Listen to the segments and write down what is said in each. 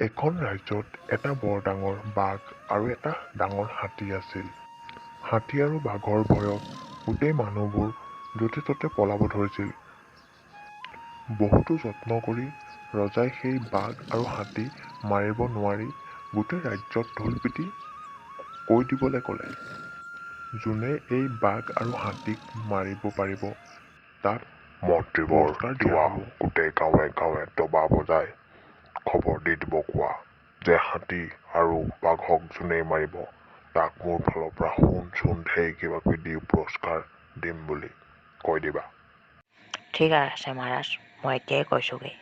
এখন ৰাজ্যত এটা বৰ ডাঙৰ বাঘ আৰু এটা ডাঙৰ হাতী আছিল। হাতী আৰু বাঘৰ ভয়ত গোটেই মানুহবোৰ য'তে ত'তে পলাব ধৰিছিল। বহুতো যত্ন কৰি ৰজাই সেই বাঘ আৰু হাতী মাৰিব নোৱাৰি গোটেই ৰাজ্যত ঢোল পিটি কৈ দিবলৈ ক'লে, যোনে এই বাঘ আৰু হাতীক মাৰিব পাৰিব তাক মন্ত্ৰীবৰ দিয়া হ'ব। গোটেই গাঁৱে গাঁৱে দবা বজাই খবৰ দি দিব কোৱা যে হাতী আৰু বাঘক যোনেই মাৰিব তাক মোৰ ফালৰ পৰা সোণ ঢেৰ কিবা কিবি দি পুৰস্কাৰ দিম বুলি কৈ দিবা। ঠিক আছে মহাৰাজ, মই এতিয়াই কৈছোঁগৈ।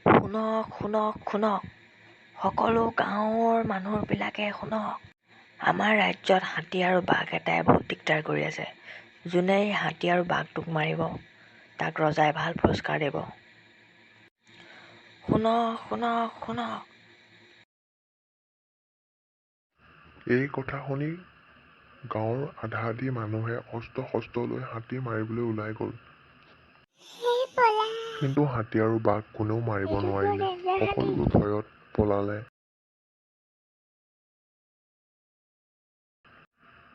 শুনক শুনক শুনক, সকলো গাঁৱৰ মানুহবিলাকে শুনক। আমাৰ ৰাজ্যত হাতী আৰু বাঘ এটাই বহুত দিগদাৰ কৰি আছে। যোনেই হাতী আৰু বাঘটোক মাৰিব তাক ৰজাই ভাল পুৰস্কাৰ দিব। শুনক শুনক শুনক। এই কথা শুনি গাঁৱৰ আধা আধি মানুহে অস্ত্ৰ শস্ত্ৰ লৈ হাতী মাৰিবলৈ ওলাই গ'ল। কিন্তু হাতী আৰু বাঘ কোনেও মাৰিব নোৱাৰিলে, সকলোবোৰ ভয়ত পলালে।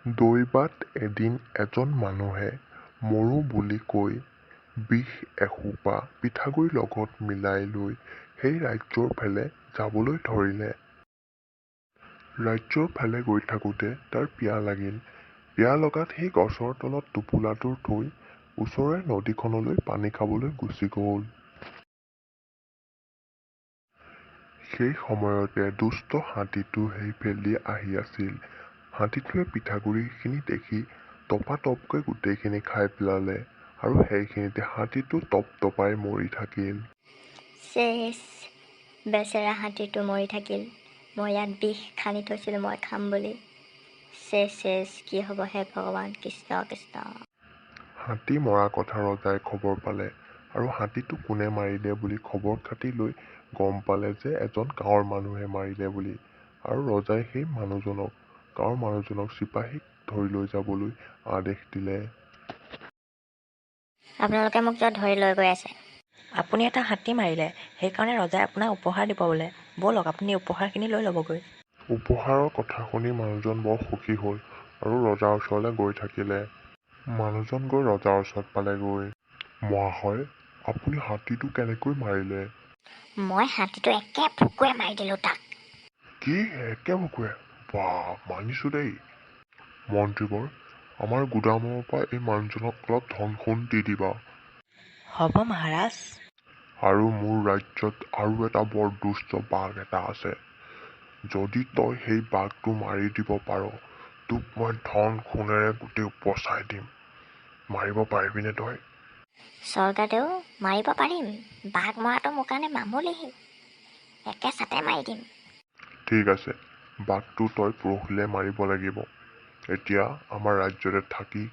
দৈবাত এদিন এজন মানুহে মৰো বুলি কৈ বিষ এসোপা পিঠাগুড়িৰ লগত মিলাই লৈ সেই ৰাজ্যৰ ফালে যাবলৈ ধৰিলে। ৰাজ্যৰ ফালে গৈ থাকোঁতে তাৰ পিয়াহ লাগিল। পিয়াহ লগাত সি গছৰ তলত টোপোলাটোৰ থৈ ওচৰৰে নদীখনলৈ পানী খাবলৈ গুচি গ'ল। সেই সময়তে দুষ্ট হাতীটো সেইফালেদি আহি আছিল। হাতীটোৱে পিঠাগুড়িখিনি দেখি টপাটপকৈ গোটেইখিনি খাই পেলালে আৰু সেইখিনিতে হাতীটো টপটপাই মৰি থাকিল। চেচ, বেচেৰা হাতীটো মৰি থাকিল। মই ইয়াত বিষ খানি থৈছিলোঁ মই খাম বুলি। চেচ, কি হ'ব হে ভগৱান, কৃষ্ণ কৃষ্ণ। হাতী মৰা কথা ৰজাই খবৰ পালে আৰু হাতীটো কোনে মাৰিলে বুলি খবৰ খাতি লৈ গম পালে যে এজন গাঁৱৰ মানুহে মাৰিলে বুলি। আৰু ৰজাই সেই গাঁৱৰ মানুহজনক চিপাহীক ধৰি লৈ যাবলৈ আদেশ দিলে। আপোনালোকে মোক কিয় ধৰি লৈ গৈ আছে? আপুনি এটা হাতী মাৰিলে, সেইকাৰণে ৰজাই আপোনাক উপহাৰ দিব বোলে। ব'লক আপুনি উপহাৰখিনি লৈ ল'বগৈ। উপহাৰৰ কথা শুনি মানুহজন বৰ সুখী হ'ল আৰু ৰজাৰ ওচৰলৈ গৈ থাকিলে। মানুহজন গৈ ৰজাৰ ওচৰত পালেগৈ। মহাশয়, আপুনি হাতীটো কেনেকৈ মাৰিলে? মই হাতীটো একে ভুকুৱে মাৰি দিলোঁ তাক। কি একে ভুকুৱে? বাহ, মানিছোঁ দেই। মন্ত্ৰীবৰ, আমাৰ গুদামৰ পৰা এই মানুহজনক অলপ ধন সোণ দি দিবা। হ'ব মহাৰাজ। আৰু মোৰ ৰাজ্যত আৰু এটা বৰ দুষ্ট বাঘ এটা আছে। যদি তই সেই বাঘটো মাৰি দিব পাৰ, তোক মই ধন সোণেৰে গোটেই উপচাই দিম। মাৰিব পাৰিবিনে তই? স্বৰ্গদেউ, মাৰিব পাৰিম। বাঘ মৰাটো মোৰ কাৰণে মামুলি। একে চাতে মাৰি দিম। ঠিক আছে, বাঘটো তই পৰহিলৈ মাৰিব লাগিব। এতিয়া আমাৰ ৰাজ্যতে থাকি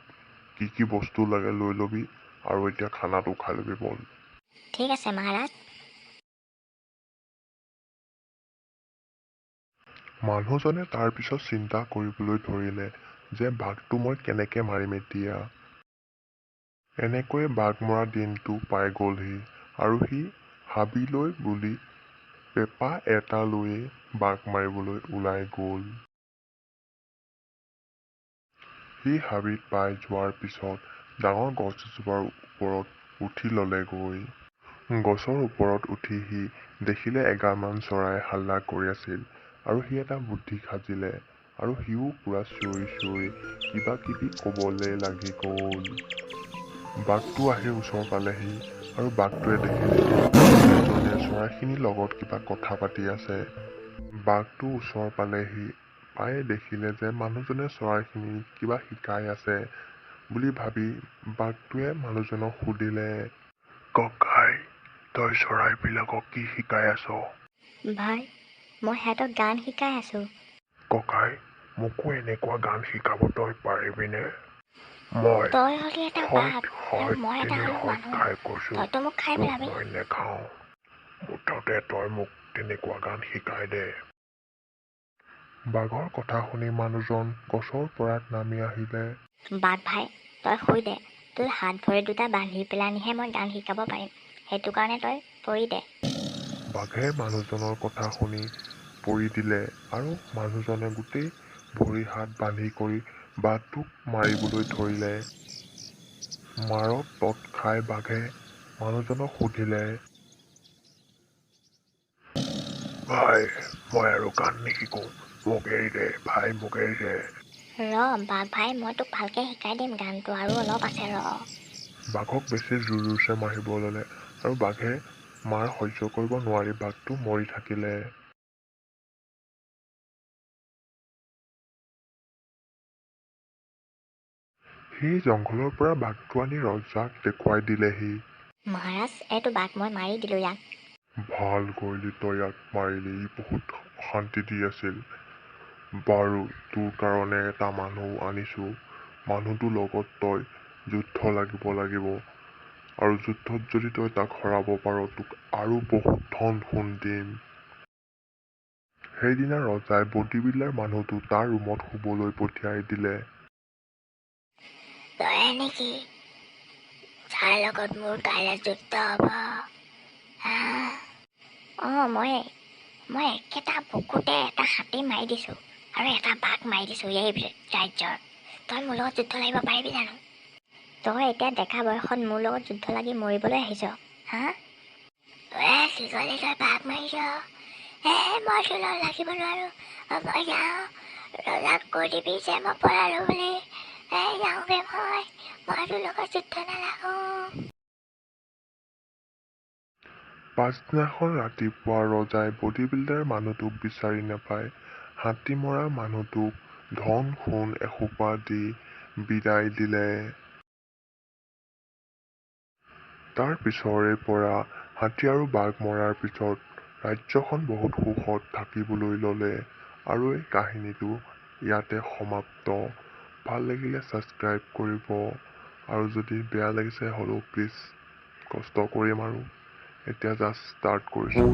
কি কি বস্তু লাগে লৈ ল'বি আৰু এতিয়া খানাটো খাই ল'বি বল। ঠিক আছে মহাৰাজ। মানুহজনে তাৰ পিছত চিন্তা কৰিবলৈ ধৰিলে যে বাঘটো মই কেনেকে মাৰিম এতিয়া। এনেকৈয়ে বাঘ মৰা দিনটো পাই গ'লহি আৰু সি হাবিলৈ বুলি পেপা এটা লৈয়ে বাঘ মাৰিবলৈ ওলাই গ'ল। সি হাবিত পাই যোৱাৰ পিছত ডাঙৰ গছ এজোপাৰ ওপৰত উঠি ল'লেগৈ। গছৰ ওপৰত উঠি সি দেখিলে এগালমান চৰাই হাল্লা কৰি আছিল আৰু সি এটা বুদ্ধি সাজিলে আৰু সিও পুৰা চিঞৰি চিঞৰি কিবা কিবি ক'বলৈ লাগি গ'ল। বাঘটো আহি ওচৰ পালেহি আৰু বাঘটোৱে দেখিলে এজনে চৰাইখিনিৰ লগত কিবা কথা পাতি আছে। বাঘটো ওচৰ পালেহি পায়ে দেখিলে যে মানুহজনে চৰাইখিনি কিবা শিকাই আছে বুলি ভাবি বাঘটোৱে মানুহজনক সুধিলে, ককাই, তই চৰাইবিলাকক কি শিকাই আছ? ভাই, মই সিহঁতক গান শিকাই আছোঁ। ককাই, মোকো এনেকুৱা গান শিকাব তই পাৰিবিনে? তই হ'লি এটা বাঘ আৰু মই এটা হ'লো মই মানুহ। খাই কৈছোঁ, তইতো মোক খাই তোক পেলাবি। মই নেখাওঁ। মুঠতে তই মোক তেনেকুৱা গান শিকাই দে। বাঘৰ কথা শুনি মানুহজন গছৰ পৰা নামি আহিলে। বাঘ ভাই, তই শুই দে। তোৰ হাত ভৰি দুটা বান্ধি পেলানিহে মই গান শিকাব পাৰিম। সেইটো কাৰণে তই পৰি দে। বাঘে মানুহজনৰ কথা শুনি পৰি দিলে আৰু মানুহজনে গোটেই ভৰি হাত বান্ধি কৰি বাঘটোক মাৰিবলৈ ধৰিলে। মাৰত তত খাই বাঘে মানুহজনক সুধিলে, ভাই মই আৰু গান নিশিকো, মোক এৰি দে ভাই, মোক এৰি দে। বাঘ ভাই, মই তোক ভালকৈ শিকাই দিম গানটো, আৰু অলপ আছে বাঘক বেছি জোৰছে মাৰিব ল'লে আৰু বাঘে মাৰ সহ্য কৰিব নোৱাৰি বাঘটো মৰি থাকিলে। সেই জংঘলৰ পৰা বাঘটো আনি ৰজাক দেখুৱাই দিলেহি। মহাৰাজ, এইটো বাঘ মই মাৰি দিলোঁ ইয়াক। ভাল কৰিলি তই ইয়াক মাৰিলি, ই বহুত অশান্তি দি আছিল। বাৰু তোৰ কাৰণে এটা মানুহ আনিছো, মানুহটোৰ লগত তই যুদ্ধ লাগিব আৰু যুদ্ধত যদি তই তাক হৰাব পাৰ তোক আৰু বহুত ধন সোণ দিম। সেইদিনা ৰজাই বডি বিল্ডাৰ মানুহটো তাৰ ৰুমত শুবলৈ পঠিয়াই দিলে। তই নেকি যাৰ লগত মোৰ কাইলৈ যুদ্ধ হ'ব? মই একেটা বুকুতে এটা হাতী মাৰি দিছোঁ আৰু এটা বাঘ মাৰি দিছোঁ এই ৰাজ্যৰ। তই মোৰ লগত যুদ্ধ লাগিব পাৰিবি জানো? তই এতিয়া ডেকা বয়সত মোৰ লগত যুদ্ধ লাগি মৰিবলৈ আহিছ? কি ক'লি তই বাঘ মাৰিছ? মই তোৰ লগত লাগিব নোৱাৰোঁ, মই যাওঁ। ৰজাক কৈ দিবি যে মই পলালোঁ বুলি। যাওঁগৈ মই তোৰ লগত যুদ্ধ নালাগোঁ। পাছদিনাখন ৰাতিপুৱা ৰজাই বডি বিল্ডাৰ মানুহটোক বিচাৰি নাপায় হাতী মৰা মানুহটোক ধন সোণ এসোপা দি বিদায় দিলে। তাৰ পিছৰে পৰা হাতী আৰু বাঘ মৰাৰ পিছত ৰাজ্যখন বহুত সুখত থাকিবলৈ ল'লে আৰু এই কাহিনীটো ইয়াতে সমাপ্ত। ভাল লাগিলে ছাবস্ক্ৰাইব কৰিব আৰু যদি বেয়া লাগিছে হ'লেও প্লিজ কষ্ট কৰিম আৰু এতিয়া জাষ্ট ষ্টাৰ্ট কৰিছোঁ।